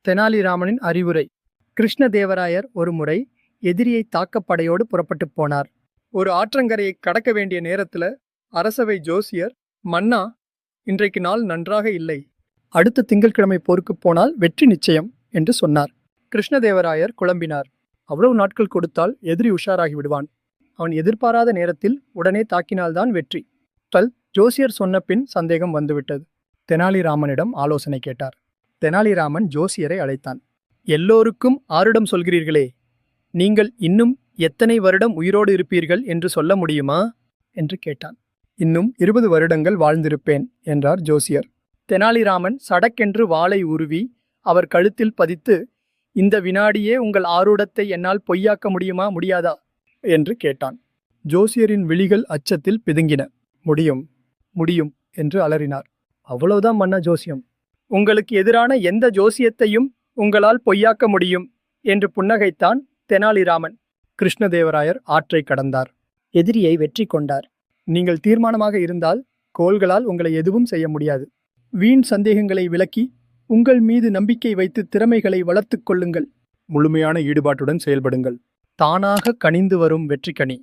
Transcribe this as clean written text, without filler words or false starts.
தெனாலிராமனின் அறிவுரை. கிருஷ்ணதேவராயர் ஒருமுறை எதிரியை தாக்கப் படையோடு புறப்பட்டுப் போனார். ஒரு ஆற்றங்கரையை கடக்க வேண்டிய நேரத்துல அரசவை ஜோசியர், மன்னா, இன்றைக்கு நாள் நன்றாக இல்லை. அடுத்த திங்கட்கிழமை போருக்குப் போனால் வெற்றி நிச்சயம் என்று சொன்னார். கிருஷ்ணதேவராயர் குழம்பினார். அவ்வளவு நாட்கள் கொடுத்தால் எதிரி உஷாராகி விடுவான். அவன் எதிர்பாராத நேரத்தில் உடனே தாக்கினால்தான் வெற்றி. ஜோசியர் சொன்ன பின் சந்தேகம் வந்துவிட்டது. தெனாலிராமனிடம் ஆலோசனை கேட்டார். தெனாலிராமன் ஜோசியரை அழைத்தான். எல்லோருக்கும் ஆருடம் சொல்கிறீர்களே, நீங்கள் இன்னும் எத்தனை வருடம் உயிரோடு இருப்பீர்கள் என்று சொல்ல முடியுமா என்று கேட்டான். இன்னும் 20 வருடங்கள் வாழ்ந்திருப்பேன் என்றார் ஜோசியர். தெனாலிராமன் சடக்கென்று வாளை உருவி அவர் கழுத்தில் பதித்து, இந்த வினாடியே உங்கள் ஆருடத்தை என்னால் பொய்யாக்க முடியுமா முடியாதா என்று கேட்டான். ஜோசியரின் விழிகள் அச்சத்தில் பிதுங்கின. முடியும், முடியும் என்று அலறினார். அவ்வளவுதான் மன்னா ஜோசியம். உங்களுக்கு எதிரான எந்த ஜோசியத்தையும் உங்களால் பொய்யாக்க முடியும் என்று புன்னகைத்தான் தெனாலிராமன். கிருஷ்ணதேவராயர் ஆற்றை கடந்தார். எதிரியை வெற்றி கொண்டார். நீங்கள் தீர்மானமாக இருந்தால் கோள்களால் உங்களை எதுவும் செய்ய முடியாது. வீண் சந்தேகங்களை விலக்கி உங்கள் மீது நம்பிக்கை வைத்து திறமைகளை வளர்த்துக் கொள்ளுங்கள். முழுமையான ஈடுபாட்டுடன் செயல்படுங்கள். தானாக கனிந்து வரும் வெற்றிக்கனி.